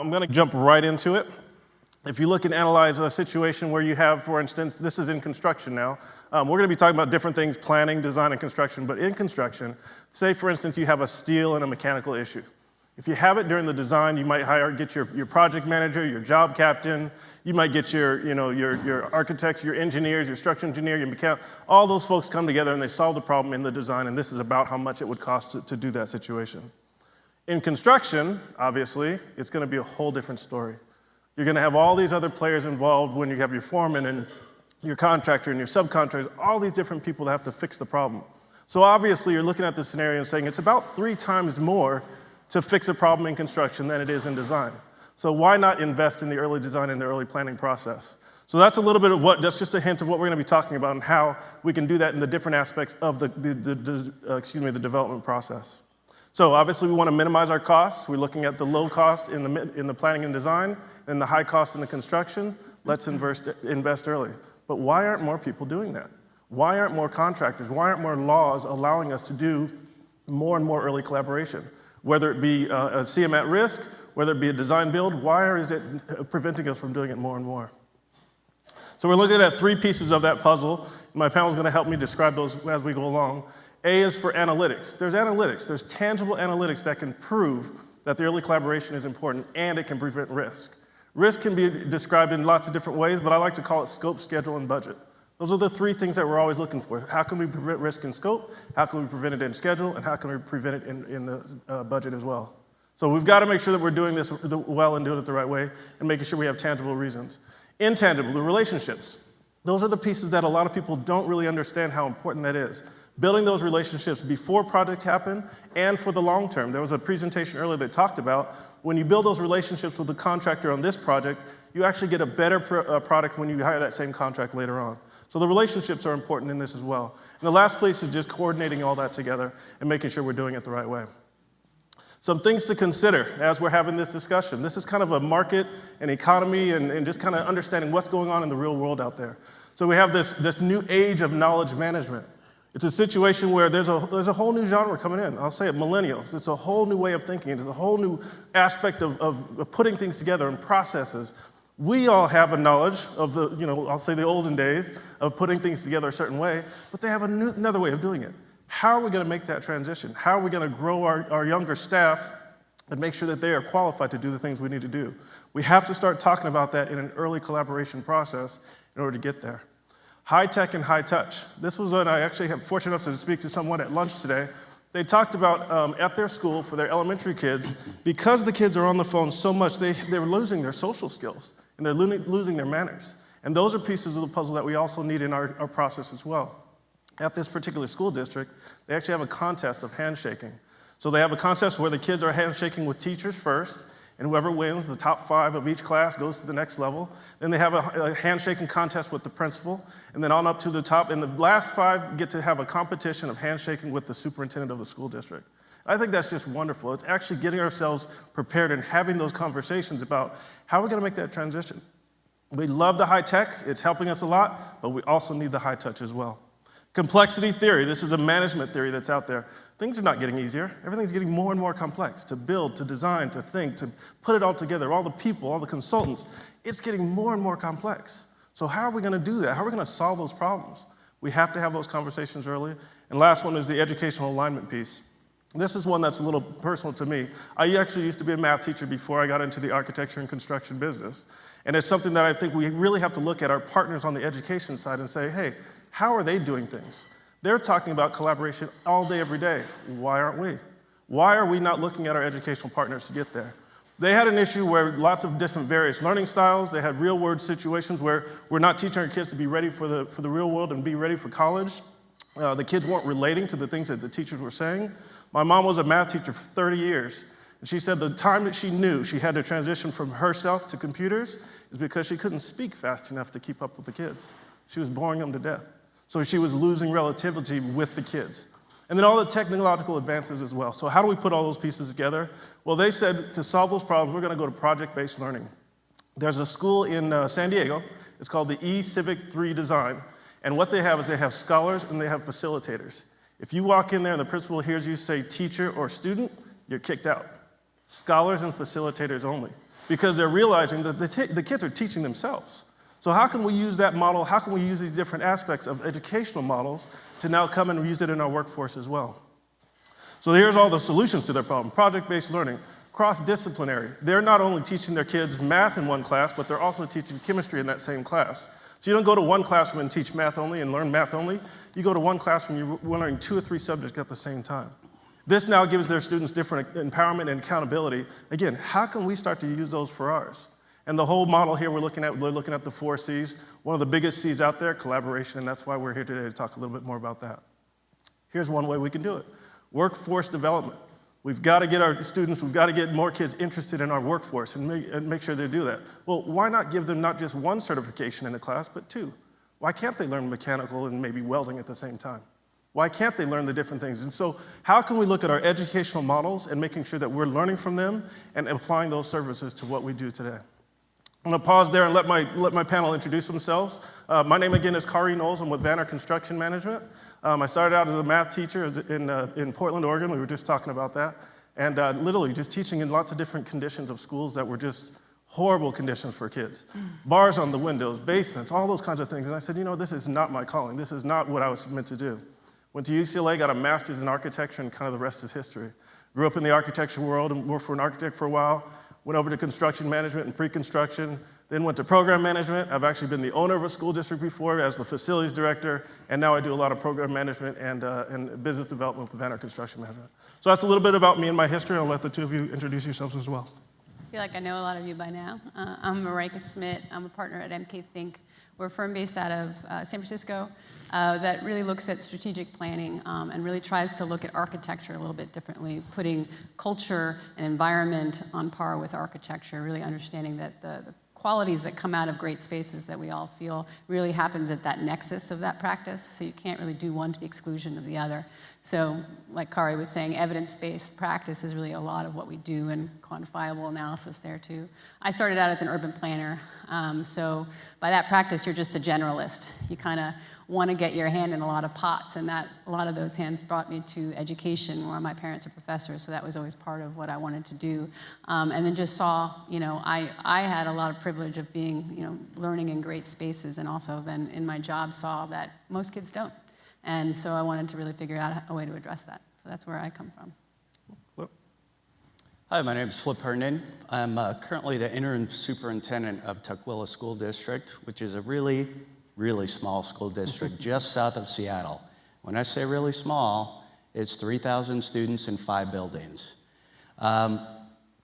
I'm going to jump right into it. If you look and analyze a situation where you have, for instance, this is in construction now. We're going to be talking about different things, planning, design, and construction. But in construction, say, for instance, you have a steel and a mechanical issue. If you have it during the design, you might get your project manager, your job captain. You might get your architects, your engineers, your structural engineer, your mechanic. All those folks come together and they solve the problem in the design. And this is about how much it would cost to do that situation. In construction, obviously, it's going to be a whole different story. You're going to have all these other players involved when you have your foreman and your contractor and your subcontractors, all these different people that have to fix the problem. So obviously, you're looking at this scenario and saying it's about 3 times more to fix a problem in construction than it is in design. So why not invest in the early design and the early planning process? So that's a little bit of that's just a hint of what we're going to be talking about and how we can do that in the different aspects of the development process. So obviously, we want to minimize our costs. We're looking at the low cost in the planning and design, and the high cost in the construction. Let's invest early. But why aren't more people doing that? Why aren't more contractors? Why aren't more laws allowing us to do more and more early collaboration? Whether it be a CM at risk, whether it be a design build, why is it preventing us from doing it more and more? So we're looking at 3 pieces of that puzzle. My panel is going to help me describe those as we go along. A is for analytics. There's analytics. There's tangible analytics that can prove that the early collaboration is important and it can prevent risk. Risk can be described in lots of different ways, but I like to call it scope, schedule, and budget. Those are the 3 things that we're always looking for. How can we prevent risk in scope? How can we prevent it in schedule? And how can we prevent it in the budget as well? So we've got to make sure that we're doing this well and doing it the right way and making sure we have tangible reasons. Intangible, the relationships. Those are the pieces that a lot of people don't really understand how important that is. Building those relationships before projects happen and for the long term. There was a presentation earlier that talked about when you build those relationships with the contractor on this project, you actually get a better product when you hire that same contract later on. So the relationships are important in this as well. And the last place is just coordinating all that together and making sure we're doing it the right way. Some things to consider as we're having this discussion. This is kind of a market and economy and just kind of understanding what's going on in the real world out there. So we have this new age of knowledge management. It's a situation where there's a whole new genre coming in. I'll say it, millennials. It's a whole new way of thinking. It's a whole new aspect of putting things together and processes. We all have a knowledge of I'll say the olden days of putting things together a certain way, but they have another way of doing it. How are we going to make that transition? How are we going to grow our younger staff and make sure that they are qualified to do the things we need to do? We have to start talking about that in an early collaboration process in order to get there. High tech and high touch. This was when I actually had fortunate enough to speak to someone at lunch today. They talked about at their school for their elementary kids, because the kids are on the phone so much, they're losing their social skills and they're losing their manners. And those are pieces of the puzzle that we also need in our process as well. At this particular school district, they actually have a contest of handshaking. So they have a contest where the kids are handshaking with teachers first, and whoever wins, the top 5 of each class, goes to the next level. Then they have a handshaking contest with the principal, and then on up to the top. And the last 5 get to have a competition of handshaking with the superintendent of the school district. I think that's just wonderful. It's actually getting ourselves prepared and having those conversations about how we're going to make that transition. We love the high tech. It's helping us a lot, but we also need the high touch as well. Complexity theory. This is a management theory that's out there. Things are not getting easier. Everything's getting more and more complex to build, to design, to think, to put it all together, all the people, all the consultants. It's getting more and more complex. So how are we going to do that? How are we going to solve those problems? We have to have those conversations early. And last one is the educational alignment piece. This is one that's a little personal to me. I actually used to be a math teacher before I got into the architecture and construction business. And it's something that I think we really have to look at our partners on the education side and say, hey, how are they doing things? They're talking about collaboration all day, every day. Why aren't we? Why are we not looking at our educational partners to get there? They had an issue where lots of different various learning styles. They had real-world situations where we're not teaching our kids to be ready for the real world and be ready for college. The kids weren't relating to the things that the teachers were saying. My mom was a math teacher for 30 years, and she said the time that she knew she had to transition from herself to computers is because she couldn't speak fast enough to keep up with the kids. She was boring them to death. So she was losing relativity with the kids. And then all the technological advances as well. So how do we put all those pieces together? Well, they said to solve those problems, we're going to go to project-based learning. There's a school in San Diego. It's called the E-Civic 3 Design. And what they have is they have scholars and they have facilitators. If you walk in there and the principal hears you say teacher or student, you're kicked out. Scholars and facilitators only. because they're realizing that the kids are teaching themselves. So how can we use that model? How can we use these different aspects of educational models to now come and use it in our workforce as well? So here's all the solutions to their problem. Project-based learning, cross-disciplinary. They're not only teaching their kids math in one class, but they're also teaching chemistry in that same class. So you don't go to one classroom and teach math only and learn math only. You go to one classroom, you're learning 2 or 3 subjects at the same time. This now gives their students different empowerment and accountability. Again, how can we start to use those for ours? And the whole model here we're looking at the 4 C's. One of the biggest C's out there, collaboration, and that's why we're here today to talk a little bit more about that. Here's one way we can do it. Workforce development. We've got to get our students, we've got to get more kids interested in our workforce and make sure they do that. Well, why not give them not just 1 certification in a class, but 2? Why can't they learn mechanical and maybe welding at the same time? Why can't they learn the different things? And so how can we look at our educational models and making sure that we're learning from them and applying those services to what we do today? I'm going to pause there and let my panel introduce themselves. My name again is Khary Knowles. I'm with Vanir Construction Management. I started out as a math teacher in Portland, Oregon. We were just talking about that. And literally just teaching in lots of different conditions of schools that were just horrible conditions for kids. Bars on the windows, basements, all those kinds of things. And I said, you know, this is not my calling. This is not what I was meant to do. Went to UCLA, got a master's in architecture, and kind of the rest is history. Grew up in the architecture world and worked for an architect for a while. Went over to construction management and pre-construction, then went to program management. I've actually been the owner of a school district before as the facilities director, and now I do a lot of program management and business development with Vanir Construction Management. So that's a little bit about me and my history. I'll let the 2 of you introduce yourselves as well. I feel like I know a lot of you by now. I'm Mariah Schmidt. I'm a partner at MK Think. We're a firm based out of San Francisco that really looks at strategic planning and really tries to look at architecture a little bit differently, putting culture and environment on par with architecture, really understanding that the qualities that come out of great spaces that we all feel really happens at that nexus of that practice, so you can't really do one to the exclusion of the other. So, like Khary was saying, evidence-based practice is really a lot of what we do, and quantifiable analysis there too. I started out as an urban planner, so by that practice, you're just a generalist. You kind of want to get your hand in a lot of pots, and a lot of those hands brought me to education, where my parents are professors, so that was always part of what I wanted to do. And then just saw, you know, I had a lot of privilege of being, you know, learning in great spaces, and also then in my job saw that most kids don't. And so I wanted to really figure out a way to address that. So that's where I come from. Flip. Hi, my name is Hernan. I'm currently the interim superintendent of Tukwila School District, which is a really small school district just south of Seattle. When I say really small, it's 3,000 students in 5 buildings.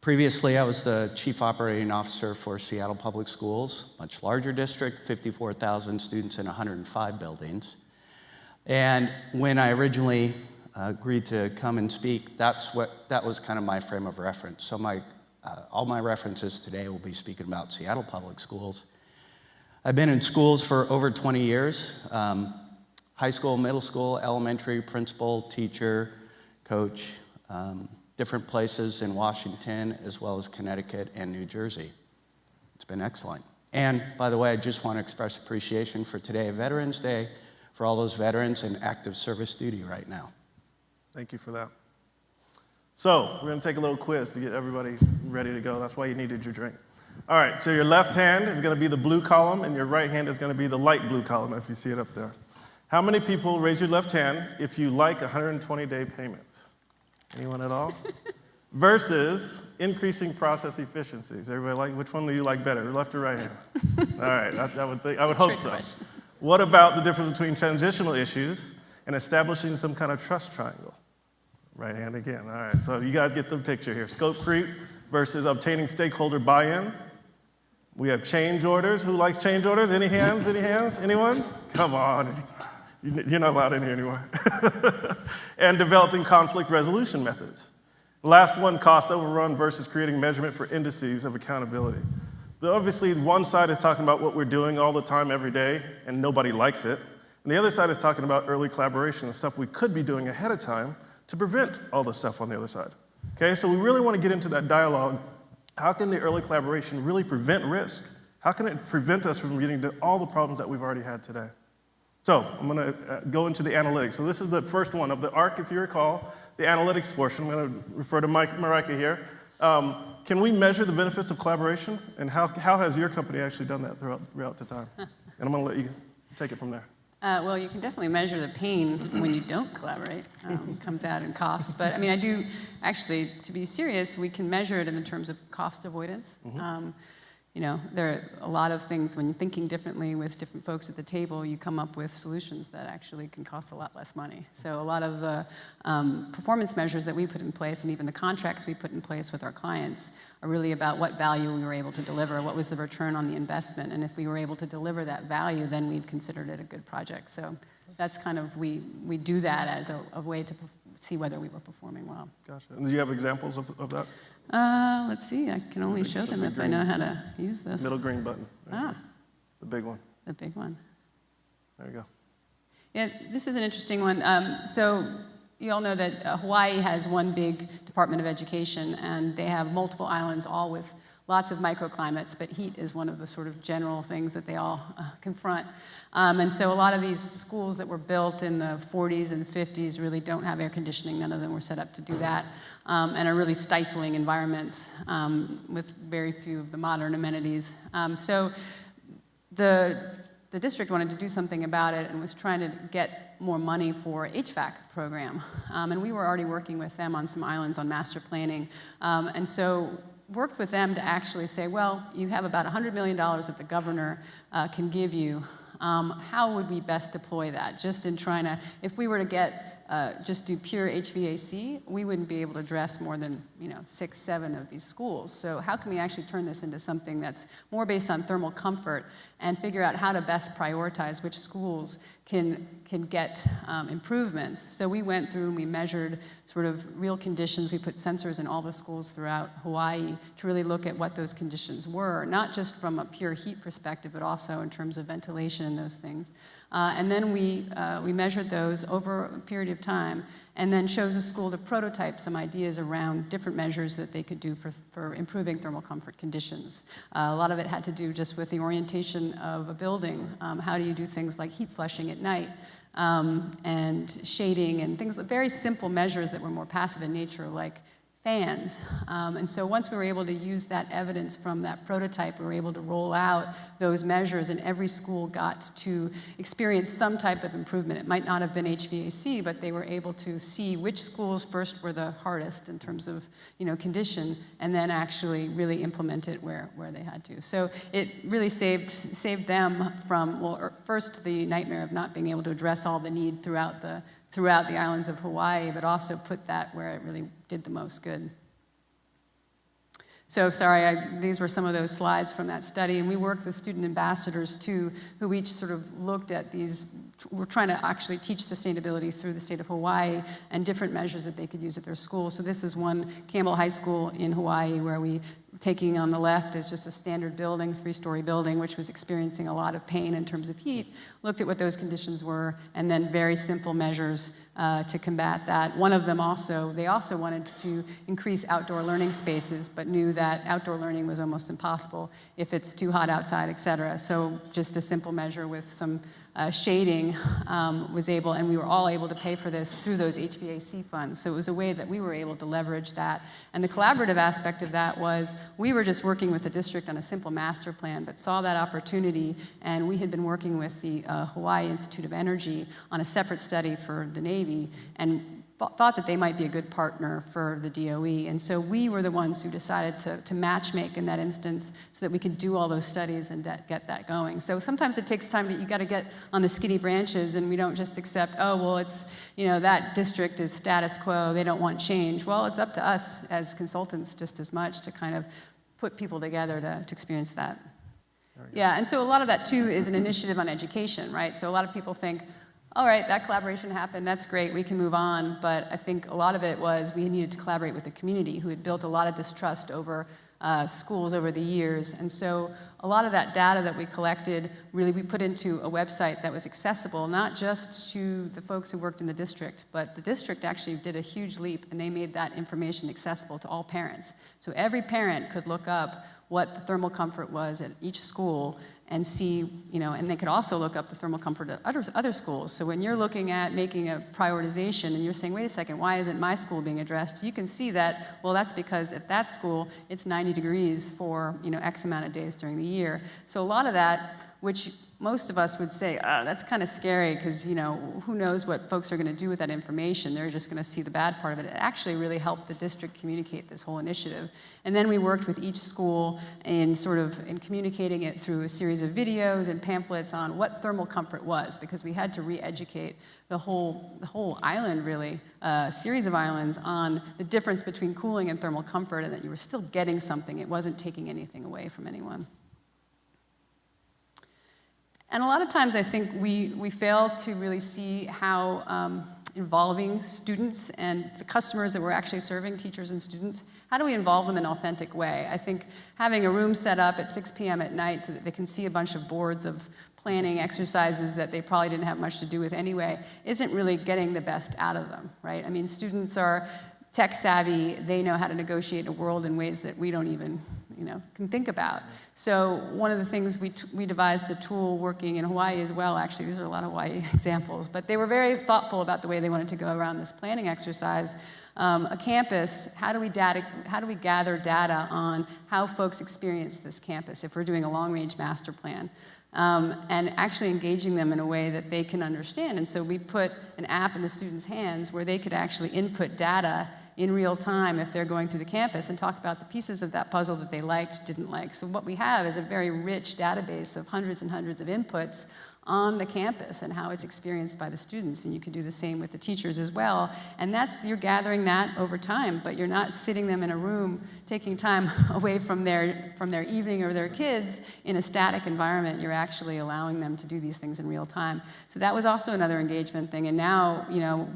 Previously, I was the chief operating officer for Seattle Public Schools, much larger district, 54,000 students in 105 buildings. And when I originally agreed to come and speak, that was kind of my frame of reference. So all my references today will be speaking about Seattle Public Schools. I've been in schools for over 20 years, high school, middle school, elementary, principal, teacher, coach, different places in Washington, as well as Connecticut and New Jersey. It's been excellent. And by the way, I just want to express appreciation for today, Veterans Day, for all those veterans in active service duty right now. Thank you for that. So we're going to take a little quiz to get everybody ready to go. That's why you needed your drink. All right, so your left hand is going to be the blue column, and your right hand is going to be the light blue column, if you see it up there. How many people, raise your left hand, if you like 120-day payments? Anyone at all? Versus increasing process efficiencies. Everybody like, which one do you like better, left or right hand? All right, I would hope so. Question. What about the difference between transitional issues and establishing some kind of trust triangle? Right hand again. All right, so you guys get the picture here. Scope creep versus obtaining stakeholder buy-in. We have change orders. Who likes change orders? Any hands? Any hands? Anyone? Come on. You're not allowed in here anymore. And developing conflict resolution methods. Last one, cost overrun versus creating measurement for indices of accountability. Obviously, one side is talking about what we're doing all the time, every day, and nobody likes it. And the other side is talking about early collaboration and stuff we could be doing ahead of time to prevent all the stuff on the other side. Okay, so we really want to get into that dialogue. How can the early collaboration really prevent risk? How can it prevent us from getting to all the problems that we've already had today? So I'm going to go into the analytics. So this is the first one of the ARC, if you recall, the analytics portion. I'm going to refer to Marijke here. Can we measure the benefits of collaboration? And how has your company actually done that throughout the time? And I'm going to let you take it from there. Well, you can definitely measure the pain when you don't collaborate. It comes out in cost. But I mean, I do actually, to be serious, we can measure it in the terms of cost avoidance. You know, there are a lot of things when you're thinking differently with different folks at the table, you come up with solutions that actually can cost a lot less money. So a lot of the performance measures that we put in place and even the contracts we put in place with our clients are really about what value we were able to deliver, what was the return on the investment, and if we were able to deliver that value, then we've considered it a good project. So that's kind of, we do that as a way to see whether we were performing well. Gotcha. And do you have examples of that? Let's see, I can only show them if I know how to use this. Middle green button. Ah. The big one. The big one. There you go. Yeah, this is an interesting one. So you all know that Hawaii has one big Department of Education, and they have multiple islands, all with lots of microclimates, but heat is one of the sort of general things that they all confront. And so a lot of these schools that were built in the 40s and 50s really don't have air conditioning. None of them were set up to do that, and are really stifling environments with very few of the modern amenities. So the district wanted to do something about it and was trying to get more money for HVAC program. And we were already working with them on some islands on master planning. And so worked with them to actually say, well, you have about $100 million that the governor can give you. How would we best deploy that? Just in trying to, if we were to get, just do pure HVAC, we wouldn't be able to address more than 6, 7 of these schools. So how can we actually turn this into something that's more based on thermal comfort and figure out how to best prioritize which schools can get improvements? So we went through and we measured sort of real conditions. We put sensors in all the schools throughout Hawaii to really look at what those conditions were, not just from a pure heat perspective, but also in terms of ventilation and those things. And then we measured those over a period of time and then chose a school to prototype some ideas around different measures that they could do for improving thermal comfort conditions. A lot of it had to do just with the orientation of a building. How do you do things like heat flushing at night and shading and things, very simple measures that were more passive in nature, like fans. And so once we were able to use that evidence from that prototype, we were able to roll out those measures, and every school got to experience some type of improvement. It might not have been HVAC, but they were able to see which schools first were the hardest in terms of condition, and then actually really implement it where they had to. So it really saved them from, well, first the nightmare of not being able to address all the need throughout the islands of Hawaii, but also put that where it really did the most good. So sorry, these were some of those slides from that study, and we worked with student ambassadors too, who each sort of looked at these. We're trying to actually teach sustainability through the state of Hawaii and different measures that they could use at their school. So this is one, Campbell High School in Hawaii, where we, taking on the left is just a standard building, 3-story building, which was experiencing a lot of pain in terms of heat, looked at what those conditions were, and then very simple measures to combat that. One of them they also wanted to increase outdoor learning spaces, but knew that outdoor learning was almost impossible if it's too hot outside, et cetera. So just a simple measure with some shading was able, and we were all able to pay for this through those HVAC funds. So it was a way that we were able to leverage that. And the collaborative aspect of that was we were just working with the district on a simple master plan, but saw that opportunity, and we had been working with the Hawaii Institute of Energy on a separate study for the Navy, and thought that they might be a good partner for the DOE. And so we were the ones who decided to matchmake in that instance so that we could do all those studies and get that going. So sometimes it takes time. You got to get on the skinny branches, and we don't just accept, oh, well, it's, that district is status quo, they don't want change. Well, it's up to us as consultants just as much to kind of put people together to experience that. Yeah, and so a lot of that too is an initiative on education, right? So a lot of people think, all right, that collaboration happened, that's great, we can move on. But I think a lot of it was we needed to collaborate with the community, who had built a lot of distrust over schools over the years. And so a lot of that data that we collected, really we put into a website that was accessible, not just to the folks who worked in the district, but the district actually did a huge leap, and they made that information accessible to all parents. So every parent could look up, what the thermal comfort was at each school and see, and they could also look up the thermal comfort at other schools. So when you're looking at making a prioritization and you're saying, wait a second, why isn't my school being addressed? You can see that, well, that's because at that school, it's 90 degrees for, X amount of days during the year. So a lot of that, which most of us would say, that's kind of scary because, who knows what folks are going to do with that information. They're just going to see the bad part of it. It actually really helped the district communicate this whole initiative. And then we worked with each school in communicating it through a series of videos and pamphlets on what thermal comfort was, because we had to re-educate the whole island, really, a series of islands, on the difference between cooling and thermal comfort, and that you were still getting something. It wasn't taking anything away from anyone. And a lot of times I think we fail to really see how involving students and the customers that we're actually serving, teachers and students, how do we involve them in an authentic way? I think having a room set up at 6 p.m. at night so that they can see a bunch of boards of planning exercises that they probably didn't have much to do with anyway isn't really getting the best out of them, right? I mean, students are tech savvy. They know how to negotiate a world in ways that we don't even can think about. So one of the things we devised a tool working in Hawaii as well, actually, these are a lot of Hawaii examples, but they were very thoughtful about the way they wanted to go around this planning exercise. A campus, how do we gather data on how folks experience this campus if we're doing a long-range master plan? And actually engaging them in a way that they can understand. And so we put an app in the students' hands where they could actually input data in real time if they're going through the campus and talk about the pieces of that puzzle that they liked, didn't like. So what we have is a very rich database of hundreds and hundreds of inputs on the campus and how it's experienced by the students, and you can do the same with the teachers as well. And you're gathering that over time, but you're not sitting them in a room, taking time away from their evening or their kids in a static environment. You're actually allowing them to do these things in real time. So that was also another engagement thing, and now,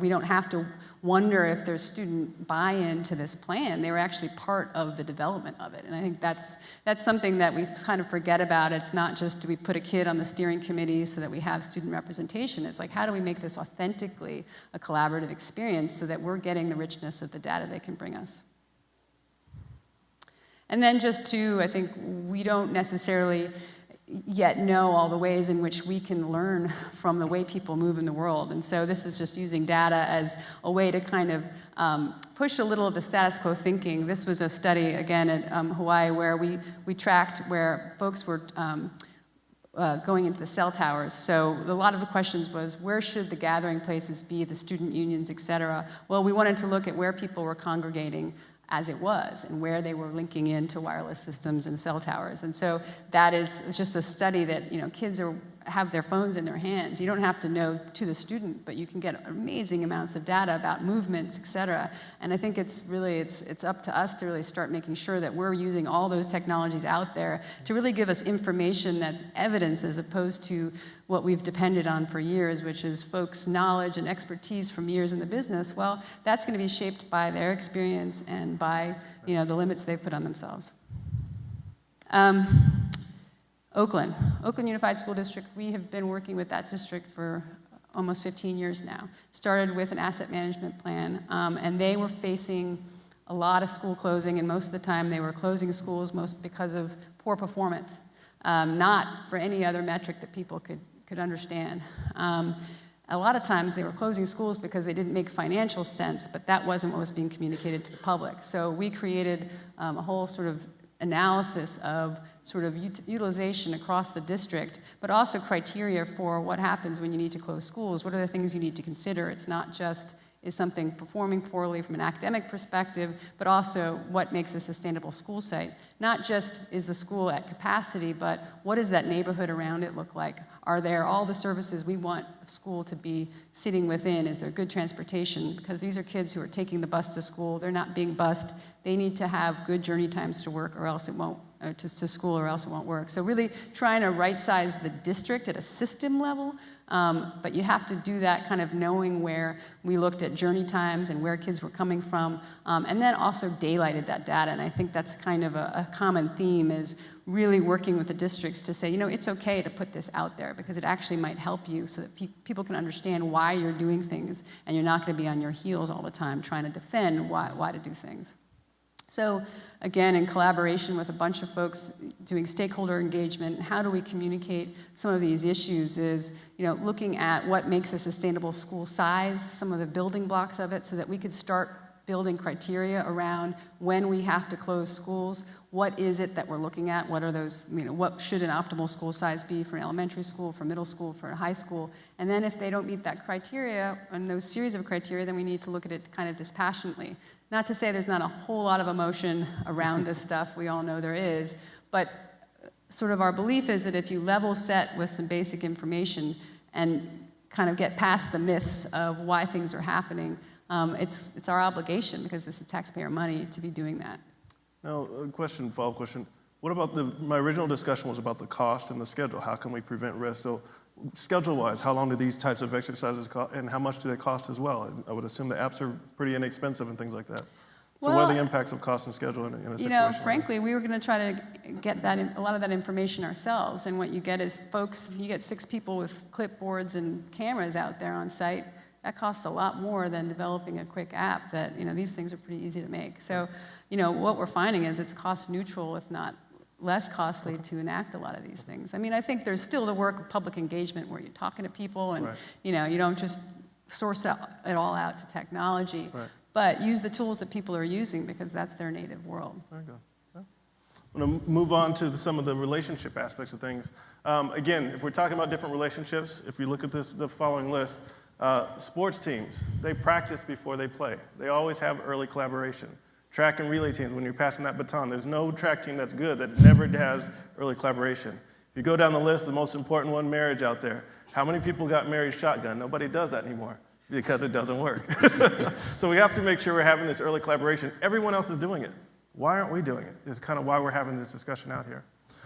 we don't have to wonder if there's student buy-in to this plan. They were actually part of the development of it. And I think that's something that we kind of forget about. It's not just do we put a kid on the steering committee so that we have student representation. It's like, how do we make this authentically a collaborative experience so that we're getting the richness of the data they can bring us? And then I think we don't necessarily yet know all the ways in which we can learn from the way people move in the world. And so this is just using data as a way to kind of push a little of the status quo thinking. This was a study, again, at Hawaii, where we tracked where folks were going into the cell towers. So a lot of the questions was, where should the gathering places be, the student unions, et cetera? Well, we wanted to look at where people were congregating as it was, and where they were linking into wireless systems and cell towers. And so it's just a study that, kids have their phones in their hands. You don't have to know to the student, but you can get amazing amounts of data about movements, et cetera. And I think it's up to us to really start making sure that we're using all those technologies out there to really give us information that's evidence as opposed to what we've depended on for years, which is folks' knowledge and expertise from years in the business. Well, that's going to be shaped by their experience and by the limits they've put on themselves. Oakland Unified School District, we have been working with that district for almost 15 years now. Started with an asset management plan, and they were facing a lot of school closing, and most of the time they were closing schools most because of poor performance, not for any other metric that people could understand. A lot of times they were closing schools because they didn't make financial sense, but that wasn't what was being communicated to the public. So we created a whole sort of analysis of sort of utilization across the district, but also criteria for what happens when you need to close schools. What are the things you need to consider? It's not just, is something performing poorly from an academic perspective, but also what makes a sustainable school site. Not just is the school at capacity, but what does that neighborhood around it look like? Are there all the services we want a school to be sitting within? Is there good transportation? Because these are kids who are taking the bus to school. They're not being bused. They need to have good journey times to work or else it won't, to school or else it won't work. So really trying to right-size the district at a system level, but you have to do that kind of knowing where we looked at journey times and where kids were coming from, and then also daylighted that data. And I think that's kind of a common theme, is really working with the districts to say, it's okay to put this out there because it actually might help you so that people can understand why you're doing things and you're not going to be on your heels all the time trying to defend why to do things. So again, in collaboration with a bunch of folks doing stakeholder engagement, how do we communicate some of these issues is, looking at what makes a sustainable school size, some of the building blocks of it, so that we could start building criteria around when we have to close schools. What is it that we're looking at? What are those, what should an optimal school size be for an elementary school, for middle school, for a high school? And then if they don't meet that criteria, and those series of criteria, then we need to look at it kind of dispassionately. Not to say there's not a whole lot of emotion around this stuff, we all know there is, but sort of our belief is that if you level set with some basic information and kind of get past the myths of why things are happening, it's our obligation, because this is taxpayer money, to be doing that. Now, follow-up question. What about my original discussion was about the cost and the schedule. How can we prevent risk? So schedule-wise, how long do these types of exercises cost, and how much do they cost as well? I would assume the apps are pretty inexpensive and things like that. So what are the impacts of cost and schedule in a situation frankly, we were going to try to get a lot of that information ourselves, and what you get is folks, if you get 6 people with clipboards and cameras out there on site, that costs a lot more than developing a quick app that, these things are pretty easy to make. So, what we're finding is it's cost neutral, if not less costly, to enact a lot of these things. I mean, I think there's still the work of public engagement where you're talking to people and, you don't just source it all out to technology, but use the tools that people are using, because that's their native world. There you go. I'm going to move on to some of the relationship aspects of things. Again, if we're talking about different relationships, if you look at the following list, sports teams, they practice before they play. They always have early collaboration. Track and relay teams, when you're passing that baton, there's no track team that's good that never has early collaboration. If you go down the list, the most important one, marriage out there. How many people got married shotgun? Nobody does that anymore because it doesn't work. So we have to make sure we're having this early collaboration. Everyone else is doing it. Why aren't we doing it? Is kind of why we're having this discussion out here.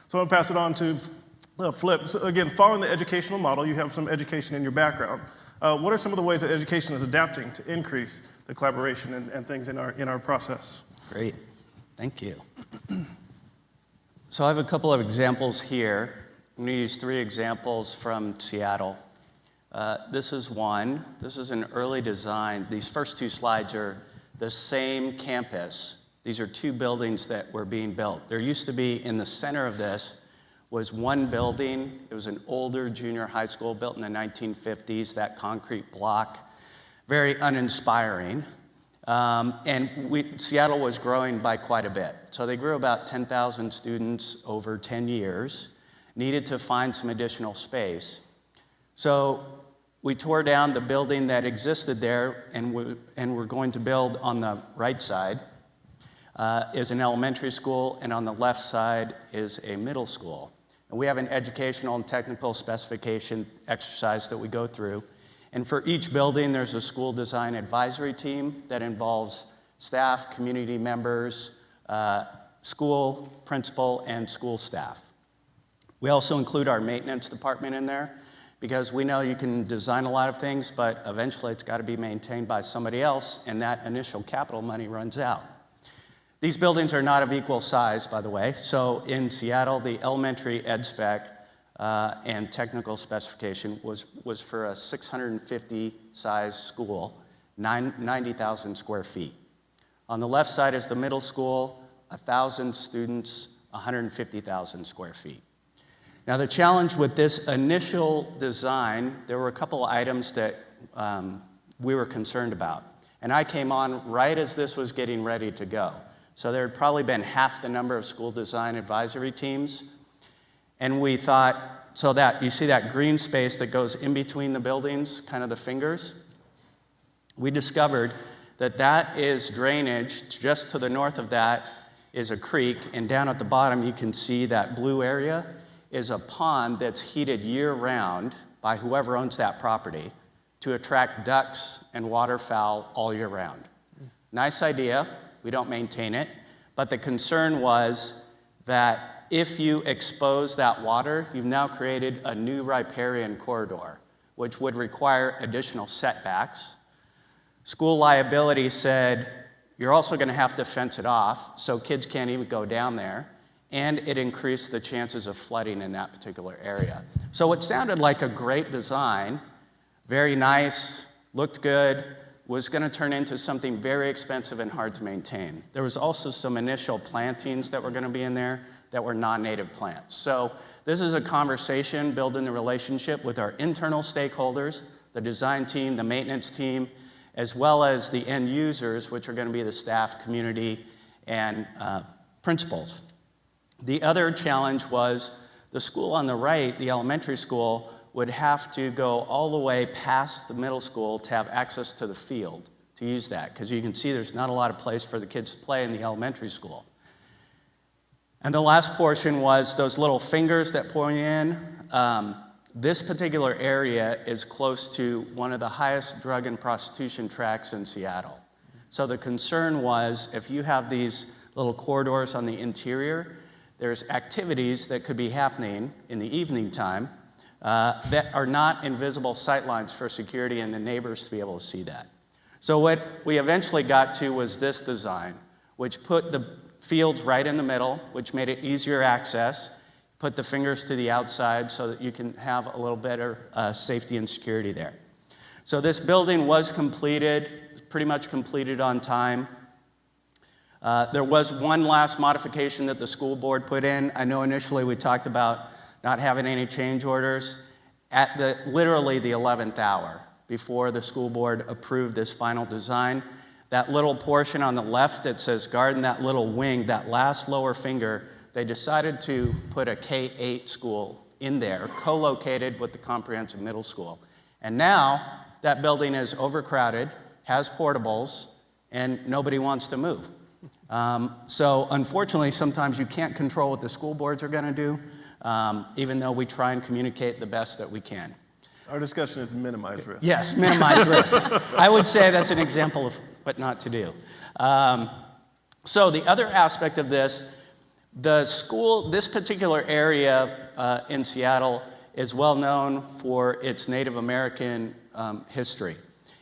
So I'm going to pass it on to Flip. So again, following the educational model, you have some education in your background. What are some of the ways that education is adapting to increase the collaboration and things in our process? Great, thank you. So I have a couple of examples here. I'm going to use 3 examples from Seattle. This is one. This is an early design. These first 2 slides are the same campus. These are 2 buildings that were being built. There used to be, in the center of this, was one building. It was an older junior high school built in the 1950s, that concrete block, very uninspiring. And Seattle was growing by quite a bit. So they grew about 10,000 students over 10 years, needed to find some additional space. So we tore down the building that existed there, and we're going to build on the right side is an elementary school, and on the left side is a middle school. And we have an educational and technical specification exercise that we go through. And for each building, there's a school design advisory team that involves staff, community members, school principal, and school staff. We also include our maintenance department in there, because we know you can design a lot of things, but eventually it's got to be maintained by somebody else, and that initial capital money runs out. These buildings are not of equal size, by the way. So in Seattle, the elementary ed spec and technical specification was for a 650 size school, 90,000 square feet. On the left side is the middle school, 1,000 students, 150,000 square feet. Now the challenge with this initial design, there were a couple items that we were concerned about. And I came on right as this was getting ready to go. So there had probably been half the number of school design advisory teams. And we thought, so that you see that green space that goes in between the buildings, kind of the fingers? We discovered that that is drainage. Just to the north of that is a creek, and down at the bottom you can see that blue area is a pond that's heated year-round by whoever owns that property to attract ducks and waterfowl all year round. Nice idea. We don't maintain it, but the concern was that if you expose that water, you've now created a new riparian corridor, which would require additional setbacks. School liability said, you're also going to have to fence it off, so kids can't even go down there, and it increased the chances of flooding in that particular area. So it sounded like a great design, very nice, looked good. was going to turn into something very expensive and hard to maintain. There was also some initial plantings that were going to be in there that were non-native plants. So this is a conversation, building the relationship with our internal stakeholders, the design team, the maintenance team, as well as the end users, which are going to be the staff, community, and principals. The other challenge was the school on the right, the elementary school, would have to go all the way past the middle school to have access to the field to use that, because you can see there's not a lot of place for the kids to play in the elementary school. And the last portion was those little fingers that point in. This particular area is close to one of the highest drug and prostitution tracts in Seattle. So the concern was, if you have these little corridors on the interior, there's activities that could be happening in the evening time that are not invisible sight lines for security and the neighbors to be able to see that. So what we eventually got to was this design, which put the fields right in the middle, which made it easier access, put the fingers to the outside so that you can have a little better safety and security there. So this building was completed, pretty much completed on time. There was one last modification that the school board put in. I know initially we talked about not having any change orders. At literally the 11th hour, before the school board approved this final design, that little portion on the left that says garden, that little wing, that last lower finger, they decided to put a K-8 school in there, co-located with the comprehensive middle school. And now that building is overcrowded, has portables, and nobody wants to move. So unfortunately, sometimes you can't control what the school boards are going to do, even though we try and communicate the best that we can. Our discussion is minimize risk. Yes, minimize risk. I would say that's an example of what not to do. So the other aspect of this, the school, this particular area in Seattle is well known for its Native American history.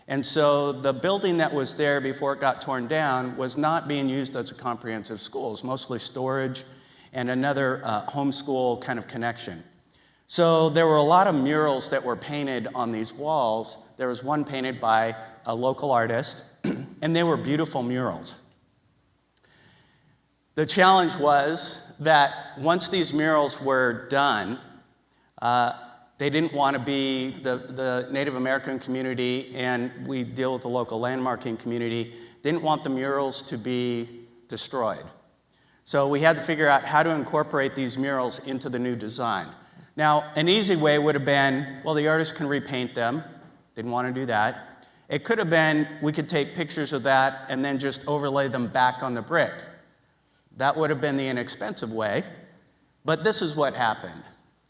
And so the building that was there before it got torn down was not being used as a comprehensive school. It's mostly storage and another homeschool kind of connection. So there were a lot of murals that were painted on these walls. There was one painted by a local artist, and they were beautiful murals. The challenge was that once these murals were done, they didn't want to be, the Native American community, and we deal with the local landmarking community, didn't want the murals to be destroyed. So we had to figure out how to incorporate these murals into the new design. Now, an easy way would have been, well, the artist can repaint them. Didn't want to do that. It could have been, we could take pictures of that and then just overlay them back on the brick. That would have been the inexpensive way, but this is what happened.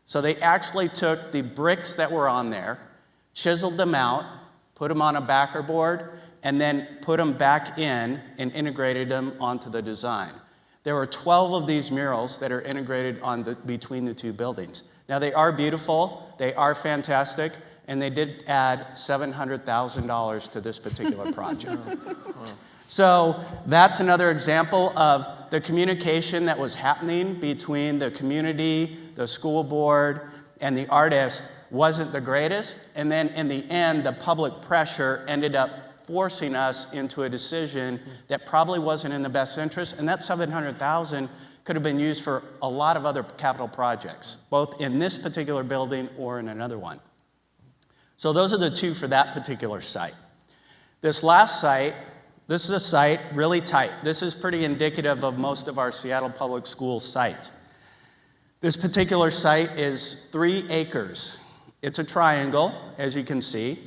So they actually took the bricks that were on there, chiseled them out, put them on a backer board, and then put them back in and integrated them onto the design. There were 12 of these murals that are integrated between the two buildings. Now, they are beautiful, they are fantastic, and they did add $700,000 to this particular project. So that's another example of the communication that was happening between the community, the school board, and the artist wasn't the greatest. And then in the end, the public pressure ended up forcing us into a decision that probably wasn't in the best interest. And that $700,000 could have been used for a lot of other capital projects, both in this particular building or in another one. So those are the two for that particular site. This last site, this is a site really tight. This is pretty indicative of most of our Seattle Public Schools sites. This particular site is 3 acres. It's a triangle, as you can see.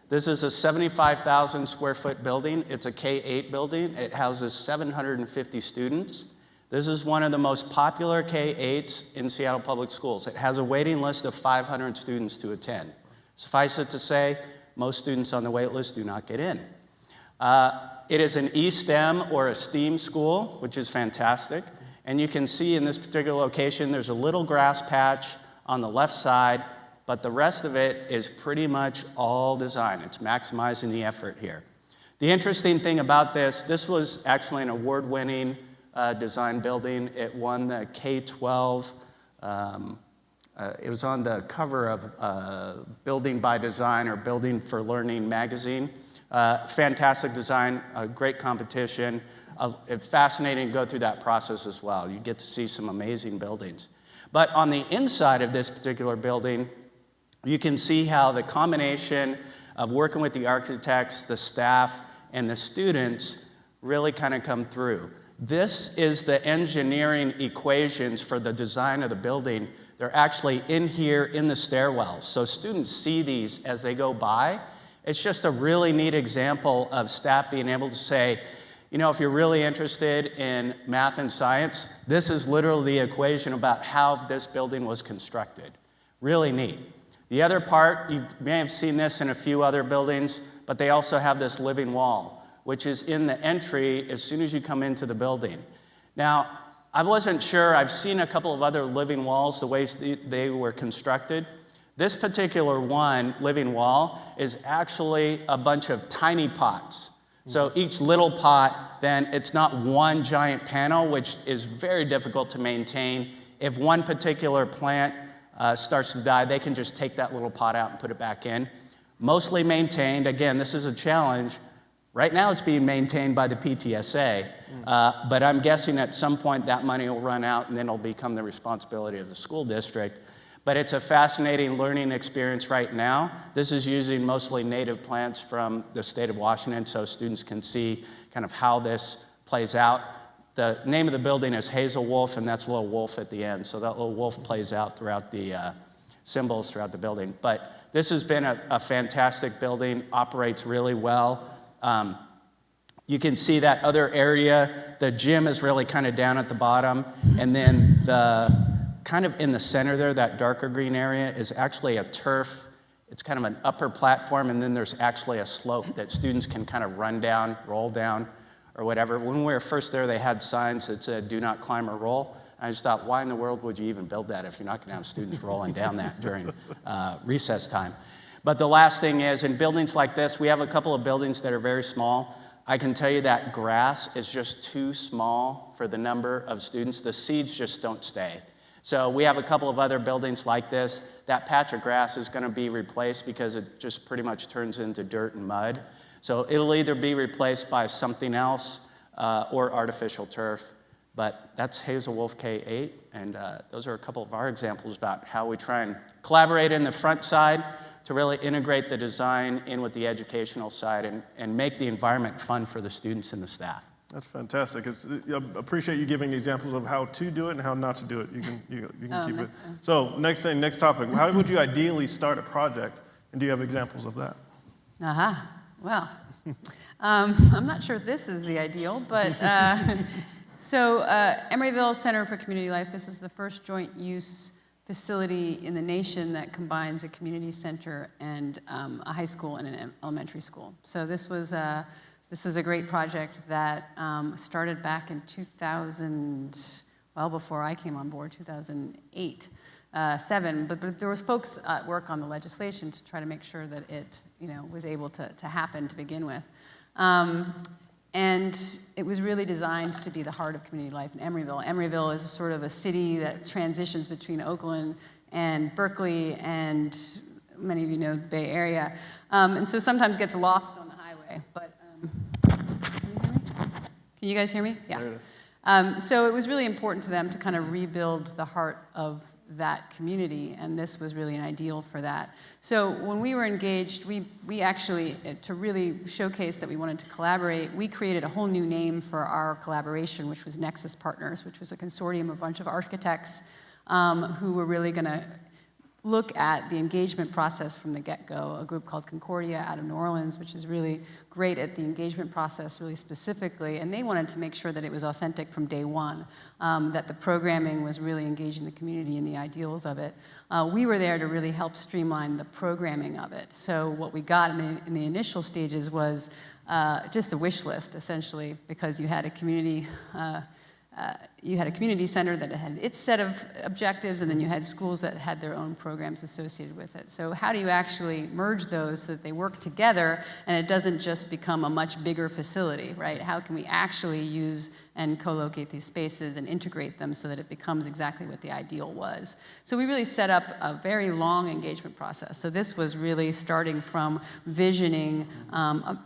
This is a 75,000 square foot building. It's a K-8 building. It houses 750 students. This is one of the most popular K-8s in Seattle Public Schools. It has a waiting list of 500 students to attend. Suffice it to say, most students on the wait list do not get in. It is an E-STEM or a STEAM school, which is fantastic. And you can see in this particular location, there's a little grass patch on the left side, but the rest of it is pretty much all design. It's maximizing the effort here. The interesting thing about this was actually an award-winning design building. It won the K12, it was on the cover of Building by Design or Building for Learning magazine Fantastic design, great competition. It's fascinating to go through that process as well. You get to see some amazing buildings. But on the inside of this particular building, you can see how the combination of working with the architects, the staff, and the students really kind of come through. This is the engineering equations for the design of the building. They're actually in here in the stairwells. So students see these as they go by. It's just a really neat example of staff being able to say, you know, if you're really interested in math and science, this is literally the equation about how this building was constructed. Really neat. The other part, you may have seen this in a few other buildings, but they also have this living wall, which is in the entry as soon as you come into the building. Now, I wasn't sure, I've seen a couple of other living walls, the ways they were constructed. This particular one, living wall, is actually a bunch of tiny pots. So each little pot, then it's not one giant panel, which is very difficult to maintain. If one particular plant starts to die, they can just take that little pot out and put it back in. Mostly maintained. Again, this is a challenge. Right now it's being maintained by the PTSA, but I'm guessing at some point that money will run out and then it'll become the responsibility of the school district. But it's a fascinating learning experience right now. This is using mostly native plants from the state of Washington so students can see kind of how this plays out. The name of the building is Hazel Wolf, and that's a little wolf at the end. So that little wolf plays out throughout the symbols throughout the building. But this has been a fantastic building, operates really well. You can see that other area, the gym is really kind of down at the bottom, and then the kind of in the center there, that darker green area is actually a turf. It's kind of an upper platform, and then there's actually a slope that students can kind of run down, roll down, or whatever. When we were first there, they had signs that said, "Do not climb or roll." And I just thought, why in the world would you even build that if you're not going to have students rolling down that during recess time? But the last thing is, in buildings like this, we have a couple of buildings that are very small. I can tell you that grass is just too small for the number of students. The seeds just don't stay. So we have a couple of other buildings like this. That patch of grass is going to be replaced because it just pretty much turns into dirt and mud. So it'll either be replaced by something else or artificial turf. But that's Hazel Wolf K8, and those are a couple of our examples about how we try and collaborate in the front side to really integrate the design in with the educational side and make the environment fun for the students and the staff. That's fantastic. I appreciate you giving examples of how to do it and how not to do it. You can keep it. So next topic. How would you ideally start a project, and do you have examples of that? Well, I'm not sure this is the ideal, but so Emeryville Center for Community Life, this is the first joint use facility in the nation that combines a community center and a high school and an elementary school. So this was a great project that started back in 2000, well before I came on board, 2008, 7. But there was folks at work on the legislation to try to make sure that it, was able to happen to begin with. And it was really designed to be the heart of community life in Emeryville. Emeryville is sort of a city that transitions between Oakland and Berkeley and many of you know the Bay Area. And so sometimes gets lost on the highway. But can you hear me? Can you guys hear me? Yeah. There it is. So it was really important to them to kind of rebuild the heart of that community, and this was really an ideal for that. So when we were engaged, we actually, to really showcase that we wanted to collaborate, we created a whole new name for our collaboration, which was Nexus Partners, which was a consortium of a bunch of architects who were really going to look at the engagement process from the get-go. A group called Concordia out of New Orleans, which is really great at the engagement process really specifically, and they wanted to make sure that it was authentic from day one, that the programming was really engaging the community in the ideals of it. We were there to really help streamline the programming of it. So what we got in the initial stages was just a wish list, essentially, because you had a community you had a community center that had its set of objectives, and then you had schools that had their own programs associated with it. So how do you actually merge those so that they work together and it doesn't just become a much bigger facility, right? How can we actually use and co-locate these spaces and integrate them so that it becomes exactly what the ideal was? So we really set up a very long engagement process. So this was really starting from visioning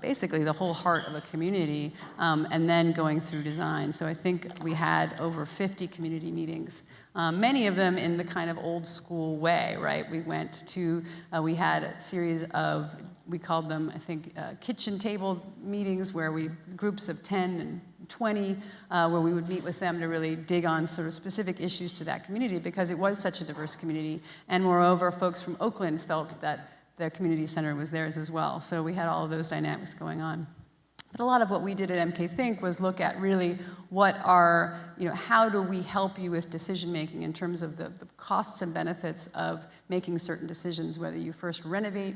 basically the whole heart of a community, and then going through design. So I think we had over 50 community meetings, many of them in the kind of old school way, right? We went to, we had a series of, we called them, I think, kitchen table meetings where groups of 10 and 20, where we would meet with them to really dig on sort of specific issues to that community, because it was such a diverse community. And moreover, folks from Oakland felt that the community center was theirs as well. So we had all of those dynamics going on. But a lot of what we did at MK Think was look at really what are, how do we help you with decision making in terms of the costs and benefits of making certain decisions, whether you first renovate,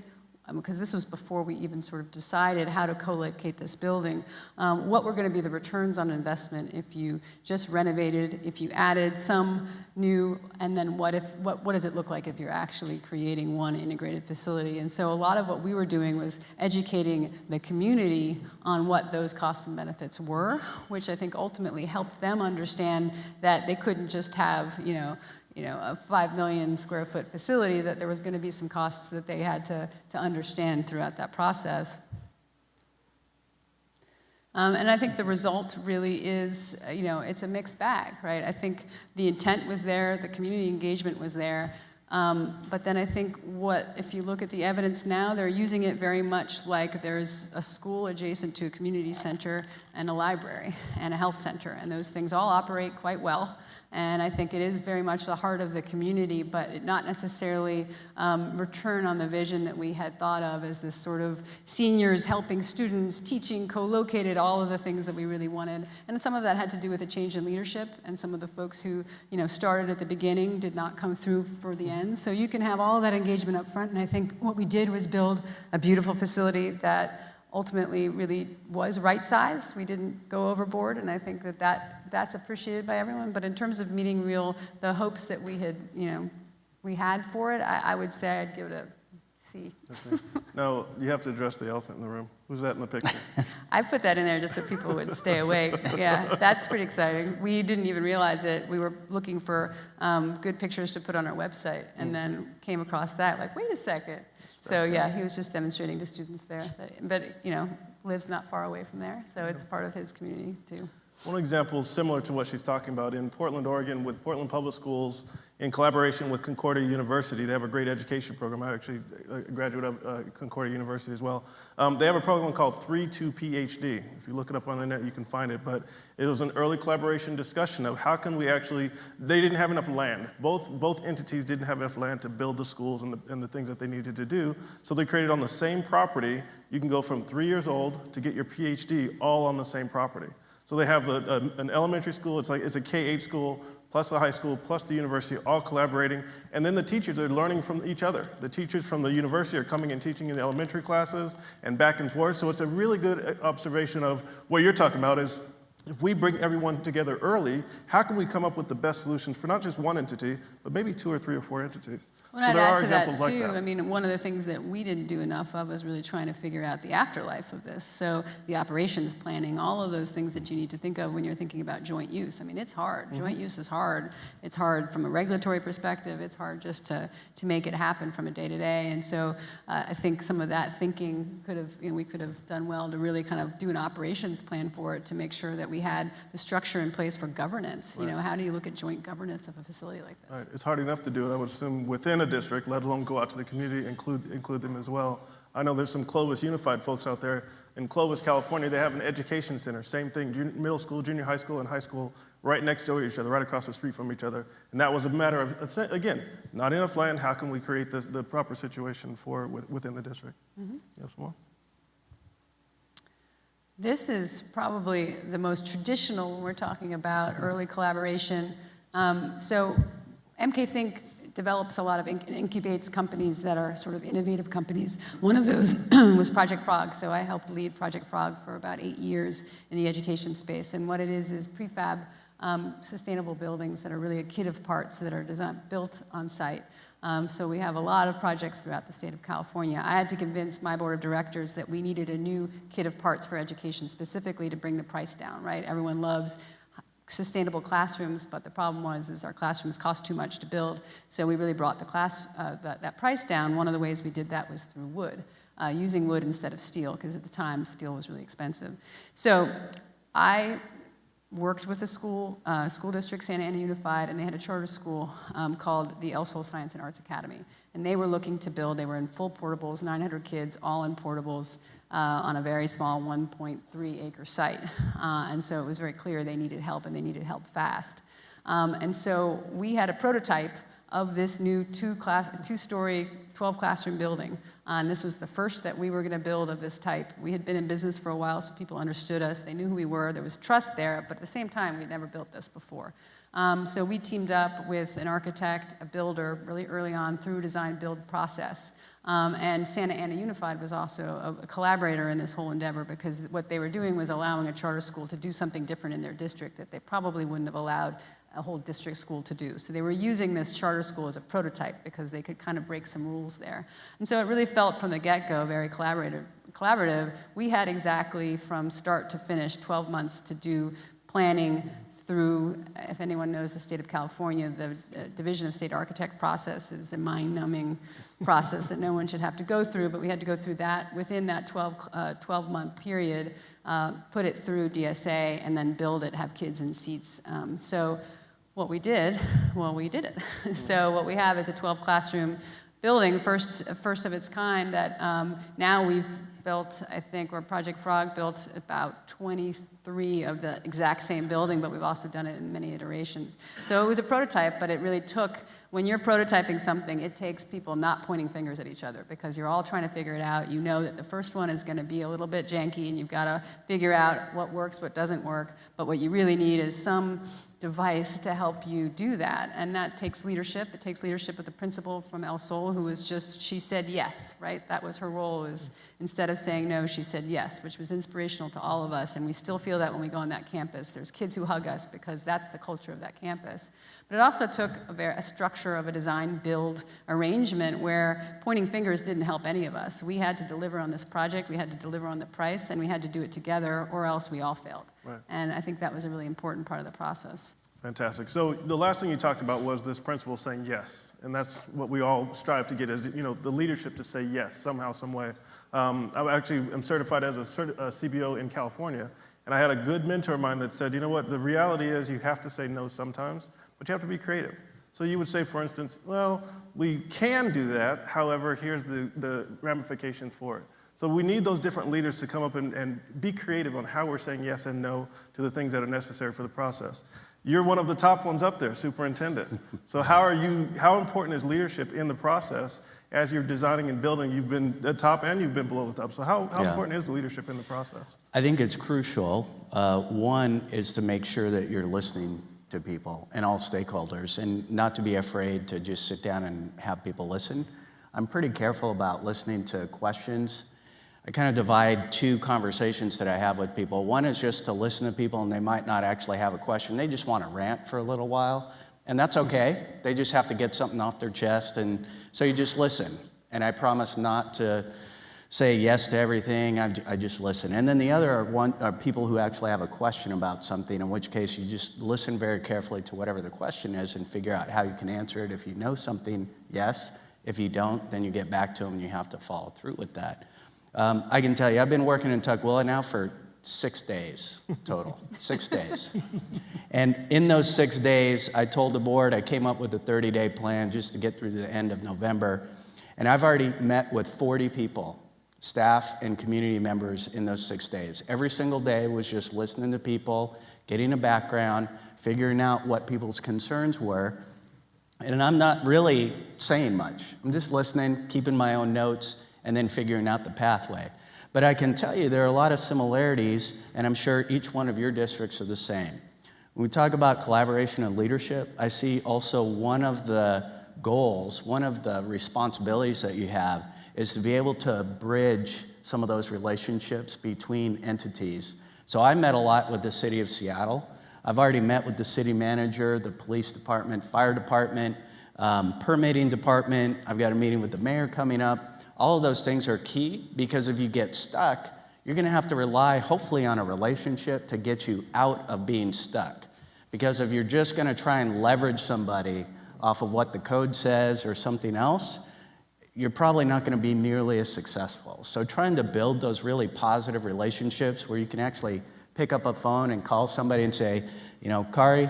because this was before we even sort of decided how to co-locate this building, what were going to be the returns on investment if you just renovated, if you added some new, and then what does it look like if you're actually creating one integrated facility? And so a lot of what we were doing was educating the community on what those costs and benefits were, which I think ultimately helped them understand that they couldn't just have, a 5 million square foot facility, that there was going to be some costs that they had to understand throughout that process. And I think the result really is, it's a mixed bag, right? I think the intent was there, the community engagement was there, but then I think if you look at the evidence now, they're using it very much like there's a school adjacent to a community center and a library and a health center, and those things all operate quite well. And I think it is very much the heart of the community, but it not necessarily return on the vision that we had thought of as this sort of seniors helping students, teaching, co-located, all of the things that we really wanted. And some of that had to do with a change in leadership, and some of the folks who started at the beginning did not come through for the end. So you can have all of that engagement up front, and I think what we did was build a beautiful facility that ultimately really was right-sized. We didn't go overboard, and I think that's appreciated by everyone. But in terms of meeting the hopes that we had for it, I would say I'd give it a C. Now, you have to address the elephant in the room. Who's that in the picture? I put that in there just so people would stay awake. Yeah, that's pretty exciting. We didn't even realize it. We were looking for good pictures to put on our website, and then came across that, like, wait a second. So yeah, he was just demonstrating to students there. But lives not far away from there, so it's part of his community too. One example similar to what she's talking about in Portland, Oregon, with Portland Public Schools, in collaboration with Concordia University. They have a great education program. I actually a graduate of Concordia University as well. They have a program called 3-2 PhD. If you look it up on the net, you can find it. But it was an early collaboration discussion of how can we actually, they didn't have enough land. Both entities didn't have enough land to build the schools and the things that they needed to do. So they created on the same property, you can go from 3 years old to get your PhD all on the same property. So they have an elementary school, it's a K-8 school, plus the high school, plus the university, all collaborating. And then the teachers are learning from each other. The teachers from the university are coming and teaching in the elementary classes and back and forth. So it's a really good observation of what you're talking about is, if we bring everyone together early, how can we come up with the best solutions for not just one entity, but maybe 2 or 3 or 4 entities? Well, I'd add to that too. I mean, one of the things that we didn't do enough of was really trying to figure out the afterlife of this. So the operations planning, all of those things that you need to think of when you're thinking about joint use. I mean, it's hard. Mm-hmm. Joint use is hard. It's hard from a regulatory perspective. It's hard just to make it happen from a day-to-day. And so I think some of that thinking we could have done well to really kind of do an operations plan for it to make sure that we had the structure in place for governance. Right. How do you look at joint governance of a facility like this? Right. It's hard enough to do it, I would assume, within a district, let alone go out to the community, include them as well. I know there's some Clovis Unified folks out there. In Clovis, California, they have an education center. Same thing, middle school, junior high school, and high school right next to each other, right across the street from each other. And that was a matter of, again, not enough land. How can we create the proper situation within the district? Mm-hmm. You have some more? This is probably the most traditional when we're talking about early collaboration. So MK Think develops a lot of, incubates companies that are sort of innovative companies. One of those was Project Frog. So I helped lead Project Frog for about 8 years in the education space. And what it is prefab sustainable buildings that are really a kit of parts that are built on site. So we have a lot of projects throughout the state of California. I had to convince my board of directors that we needed a new kit of parts for education specifically to bring the price down, right? Everyone loves sustainable classrooms, but the problem is our classrooms cost too much to build, so we really brought that price down. One of the ways we did that was through wood, using wood instead of steel, because at the time, steel was really expensive. So I worked with a school district, Santa Ana Unified, and they had a charter school called the El Sol Science and Arts Academy. And they were looking to build, they were in full portables, 900 kids, all in portables, on a very small 1.3 acre site. And so it was very clear they needed help, and they needed help fast. And so we had a prototype of this new two-story, 12-classroom building. And this was the first that we were going to build of this type. We had been in business for a while, so people understood us. They knew who we were. There was trust there, but at the same time, we'd never built this before. So we teamed up with an architect, a builder, really early on through design-build process. And Santa Ana Unified was also a collaborator in this whole endeavor, because what they were doing was allowing a charter school to do something different in their district that they probably wouldn't have allowed a whole district school to do. So they were using this charter school as a prototype because they could kind of break some rules there. And so it really felt from the get-go very collaborative. We had exactly from start to finish 12 months to do planning through, if anyone knows the state of California, the Division of State Architect process is a mind-numbing process that no one should have to go through, but we had to go through that within that 12-month period, put it through DSA, and then build it, have kids in seats. So what we did, we did it. So what we have is a 12-classroom building, first of its kind, that now we've built, I think, or Project Frog built about 23 of the exact same building, but we've also done it in many iterations. So it was a prototype, but it really took, when you're prototyping something, it takes people not pointing fingers at each other, because you're all trying to figure it out. You know that the first one is going to be a little bit janky, and you've got to figure out what works, what doesn't work, but what you really need is some device to help you do that, and that takes leadership. It takes leadership with the principal from El Sol, who was just, she said yes, right? That was her role, is instead of saying no, she said yes, which was inspirational to all of us, and we still feel that when we go on that campus. There's kids who hug us because that's the culture of that campus. But it also took a structure of a design-build arrangement where pointing fingers didn't help any of us. We had to deliver on this project, we had to deliver on the price, and we had to do it together, or else we all failed. Right. And I think that was a really important part of the process. Fantastic. So the last thing you talked about was this principle saying yes, and that's what we all strive to get, is the leadership to say yes somehow, some way. I actually am certified as a CBO in California, and I had a good mentor of mine that said, you know what, the reality is you have to say no sometimes, but you have to be creative. So you would say, for instance, well, we can do that, however, here's the ramifications for it. So we need those different leaders to come up and be creative on how we're saying yes and no to the things that are necessary for the process. You're one of the top ones up there, Superintendent. So how important is leadership in the process as you're designing and building? You've been at top and you've been below the top. So how important is the leadership in the process? I think it's crucial. One is to make sure that you're listening to people and all stakeholders, and not to be afraid to just sit down and have people listen. I'm pretty careful about listening to questions. I kind of divide two conversations that I have with people. One is just to listen to people, and they might not actually have a question. They just want to rant for a little while, and that's okay. They just have to get something off their chest, and so you just listen. And I promise not to say yes to everything. I just listen. And then the other are people who actually have a question about something, in which case you just listen very carefully to whatever the question is and figure out how you can answer it. If you know something, yes. If you don't, then you get back to them and you have to follow through with that. I can tell you, I've been working in Tukwila now for 6 days total, 6 days. And in those 6 days, I told the board, I came up with a 30-day plan just to get through the end of November. And I've already met with 40 people, staff and community members, in those 6 days. Every single day was just listening to people, getting a background, figuring out what people's concerns were. And I'm not really saying much. I'm just listening, keeping my own notes, and then figuring out the pathway. But I can tell you there are a lot of similarities, and I'm sure each one of your districts are the same. When we talk about collaboration and leadership, I see also one of the goals, one of the responsibilities that you have is to be able to bridge some of those relationships between entities. So I met a lot with the city of Seattle. I've already met with the city manager, the police department, fire department, permitting department. I've got a meeting with the mayor coming up. All of those things are key, because if you get stuck, you're going to have to rely, hopefully, on a relationship to get you out of being stuck. Because if you're just going to try and leverage somebody off of what the code says or something else, you're probably not going to be nearly as successful. So trying to build those really positive relationships where you can actually pick up a phone and call somebody and say, you know, Khary,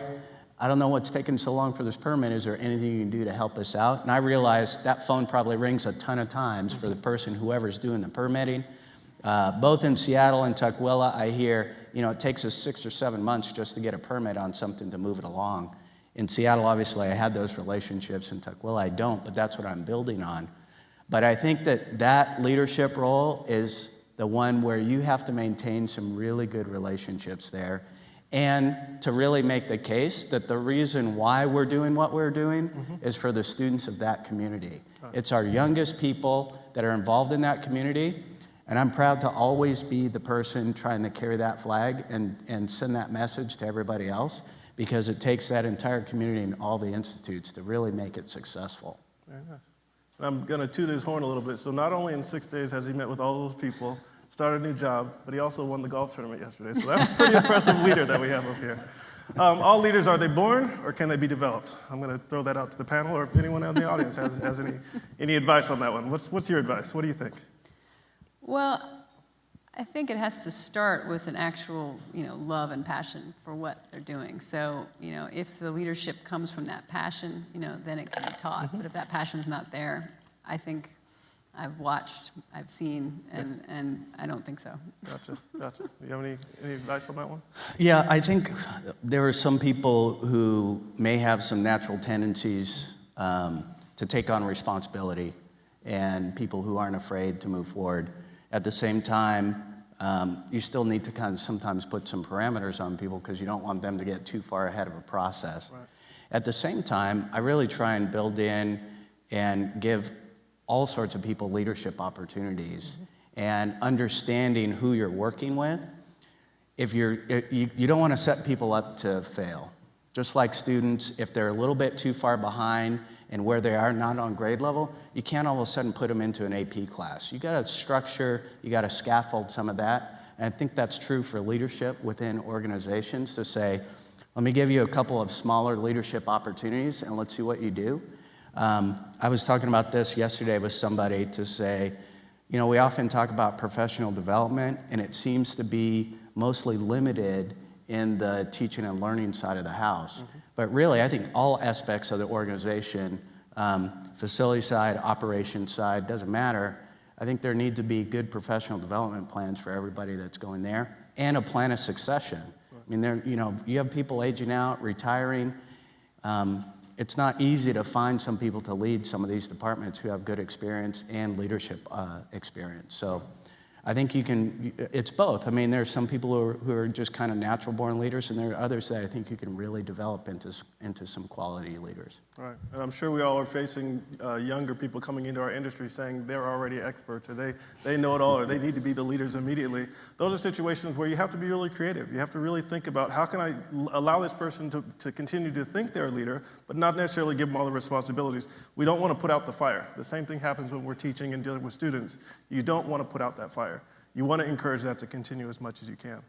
I don't know what's taking so long for this permit. Is there anything you can do to help us out? And I realize that phone probably rings a ton of times for the person, whoever's doing the permitting. Both in Seattle and Tukwila, I hear, you know, it takes us 6 or 7 months just to get a permit on something to move it along. In Seattle, obviously, I had those relationships. In Tukwila, I don't, but that's what I'm building on. But I think that that leadership role is the one where you have to maintain some really good relationships there, and to really make the case that the reason why we're doing what we're doing is for the students of that community. It's our youngest people that are involved in that community, and I'm proud to always be the person trying to carry that flag and send that message to everybody else, because it takes that entire community and all the institutes to really make it successful. Very nice. I'm going to toot his horn a little bit. So not only in 6 days has he met with all those people, started a new job, but he also won the golf tournament yesterday. So that's a pretty impressive leader that we have up here. All leaders, are they born or can they be developed? I'm going to throw that out to the panel, or if anyone in the audience has any advice on that one. What's your advice? What do you think? Well, I think it has to start with an actual, love and passion for what they're doing. So, if the leadership comes from that passion, then it can be taught. But if that passion's not there, I think I've watched, I've seen, and I don't think so. Gotcha. Do you have any advice on that one? Yeah, I think there are some people who may have some natural tendencies to take on responsibility, and people who aren't afraid to move forward. At the same time, you still need to kind of sometimes put some parameters on people, because you don't want them to get too far ahead of a process. Right. At the same time, I really try and build in and give all sorts of people leadership opportunities, and understanding who you're working with. If you don't want to set people up to fail. Just like students, if they're a little bit too far behind and where they are not on grade level, you can't all of a sudden put them into an AP class. You got to structure, you got to scaffold some of that. And I think that's true for leadership within organizations, to say, let me give you a couple of smaller leadership opportunities and let's see what you do. I was talking about this yesterday with somebody, to say, we often talk about professional development, and it seems to be mostly limited in the teaching and learning side of the house. But really, I think all aspects of the organization, facility side, operation side, doesn't matter. I think there need to be good professional development plans for everybody that's going there, and a plan of succession. I mean, you have people aging out, retiring. It's not easy to find some people to lead some of these departments who have good experience and leadership experience. So I think it's both. I mean, there's some people who are just kind of natural born leaders, and there are others that I think you can really develop into some quality leaders. Right, and I'm sure we all are facing younger people coming into our industry saying they're already experts, or they know it all, or they need to be the leaders immediately. Those are situations where you have to be really creative. You have to really think about, how can I allow this person to continue to think they're a leader, but not necessarily give them all the responsibilities. We don't want to put out the fire. The same thing happens when we're teaching and dealing with students. You don't want to put out that fire. You want to encourage that to continue as much as you can.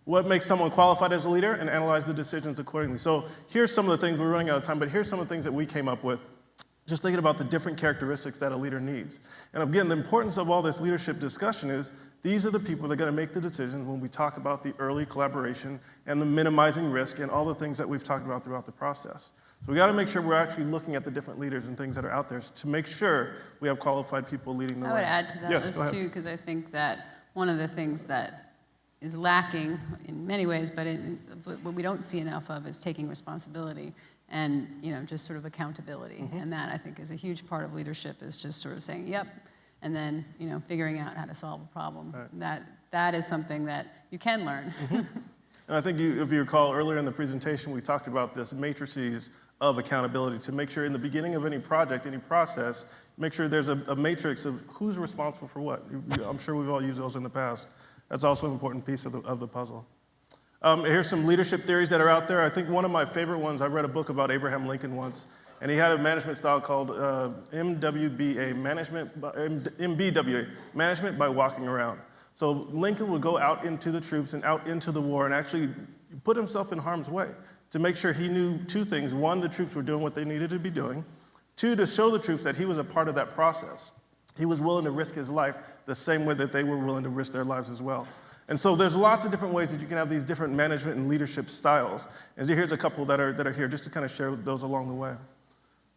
What makes someone qualified as a leader? And analyze the decisions accordingly. So here's some of the things, we're running out of time, but here's some of the things that we came up with, just thinking about the different characteristics that a leader needs. And again, the importance of all this leadership discussion is, these are the people that are going to make the decisions when we talk about the early collaboration and the minimizing risk and all the things that we've talked about throughout the process. So we got to make sure we're actually looking at the different leaders and things that are out there to make sure we have qualified people leading the way. I would add to that list too, because I think that one of the things that is lacking in many ways, but what we don't see enough of, is taking responsibility and just sort of accountability. And that, I think, is a huge part of leadership, is just sort of saying, yep, and then figuring out how to solve a problem. Right. That is something that you can learn. And I think if you recall earlier in the presentation, we talked about this matrices of accountability, to make sure in the beginning of any project, any process, make sure there's a matrix of who's responsible for what. I'm sure we've all used those in the past. That's also an important piece of the puzzle. Here's some leadership theories that are out there. I think one of my favorite ones, I read a book about Abraham Lincoln once, and he had a management style called MWBA, MBWA, management by walking around. So Lincoln would go out into the troops and out into the war and actually put himself in harm's way to make sure he knew two things. One, the troops were doing what they needed to be doing. Two, to show the troops that he was a part of that process. He was willing to risk his life the same way that they were willing to risk their lives as well. And so there's lots of different ways that you can have these different management and leadership styles. And here's a couple that are here just to kind of share those along the way.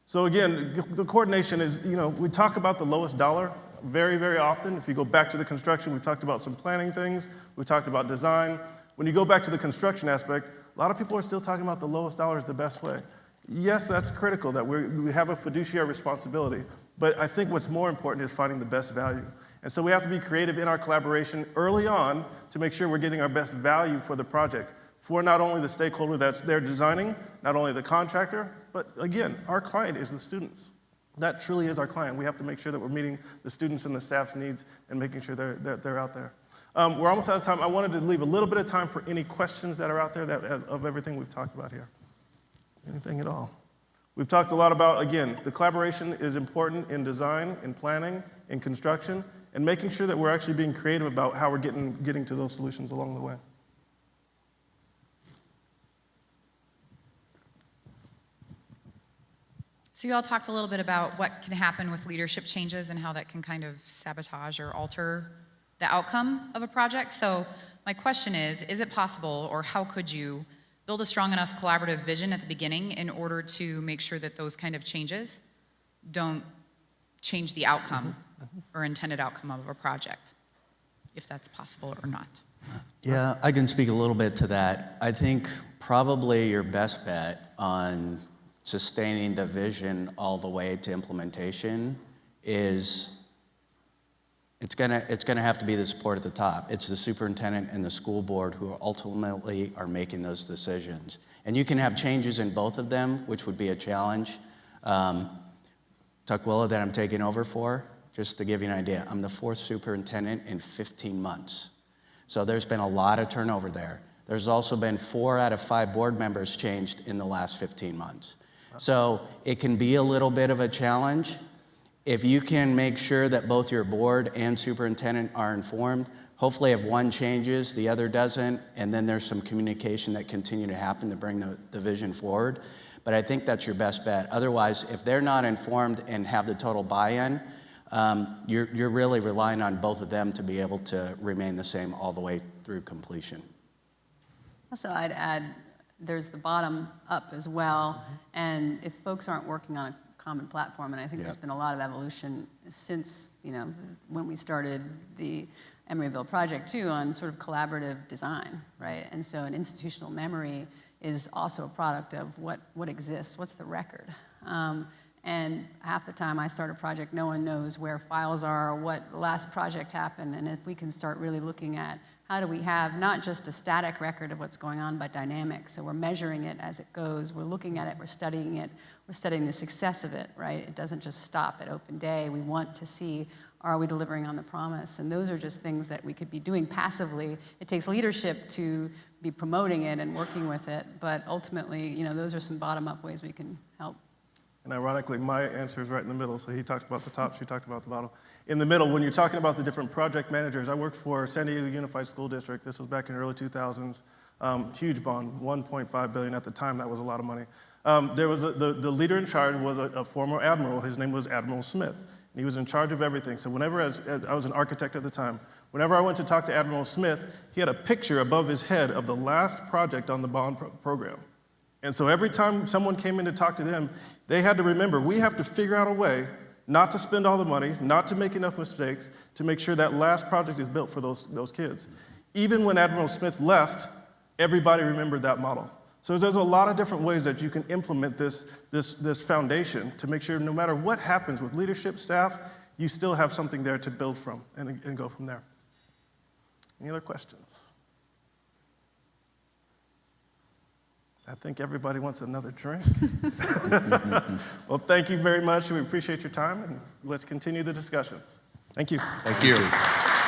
So again, the coordination is, we talk about the lowest dollar very, very often. If you go back to the construction, we talked about some planning things. We talked about design. When you go back to the construction aspect, a lot of people are still talking about the lowest dollar is the best way. Yes, that's critical, that we have a fiduciary responsibility. But I think what's more important is finding the best value. And so we have to be creative in our collaboration early on to make sure we're getting our best value for the project, for not only the stakeholder that's there designing, not only the contractor, but again, our client is the students. That truly is our client. We have to make sure that we're meeting the students and the staff's needs and making sure they're out there. We're almost out of time. I wanted to leave a little bit of time for any questions that are out there of everything we've talked about here. Anything at all? We've talked a lot about, again, the collaboration is important in design, in planning, in construction, and making sure that we're actually being creative about how we're getting to those solutions along the way. So you all talked a little bit about what can happen with leadership changes and how that can kind of sabotage or alter the outcome of a project. So my question is it possible, or how could you build a strong enough collaborative vision at the beginning in order to make sure that those kind of changes don't change the outcome or intended outcome of a project, if that's possible or not? Yeah, I can speak a little bit to that. I think probably your best bet on sustaining the vision all the way to implementation is it's gonna have to be the support at the top. It's the superintendent and the school board who ultimately are making those decisions. And you can have changes in both of them, which would be a challenge. Tukwila that I'm taking over for, just to give you an idea, I'm the 4th superintendent in 15 months. So there's been a lot of turnover there. There's also been 4 out of 5 board members changed in the last 15 months. So it can be a little bit of a challenge. If you can make sure that both your board and superintendent are informed, hopefully if one changes, the other doesn't, and then there's some communication that continue to happen to bring the vision forward. But I think that's your best bet. Otherwise, if they're not informed and have the total buy-in, you're really relying on both of them to be able to remain the same all the way through completion. Also, I'd add, there's the bottom up as well, and if folks aren't working on a common platform, and I think there's been a lot of evolution since, when we started the Emeryville project too, on sort of collaborative design, right? And so an institutional memory is also a product of what exists, what's the record. And half the time I start a project, no one knows where files are or what last project happened, and if we can start really looking at how do we have not just a static record of what's going on, but dynamic. So we're measuring it as it goes. We're looking at it. We're studying it. We're studying the success of it, right? It doesn't just stop at open day. We want to see, are we delivering on the promise? And those are just things that we could be doing passively. It takes leadership to be promoting it and working with it. But ultimately, those are some bottom-up ways we can help. And ironically, my answer is right in the middle. So he talked about the top, she talked about the bottom. In the middle, when you're talking about the different project managers, I worked for San Diego Unified School District. This was back in the early 2000s. Huge bond, $1.5 billion at the time. That was a lot of money. There was the leader in charge was a former admiral. His name was Admiral Smith. And he was in charge of everything. So whenever, I was an architect at the time, whenever I went to talk to Admiral Smith, he had a picture above his head of the last project on the bond program. And so every time someone came in to talk to them, they had to remember, we have to figure out a way not to spend all the money, not to make enough mistakes, to make sure that last project is built for those kids. Even when Admiral Smith left, everybody remembered that model. So there's a lot of different ways that you can implement this foundation to make sure no matter what happens with leadership, staff, you still have something there to build from and go from there. Any other questions? I think everybody wants another drink. Well, thank you very much. We appreciate your time, and let's continue the discussions. Thank you. Thank you.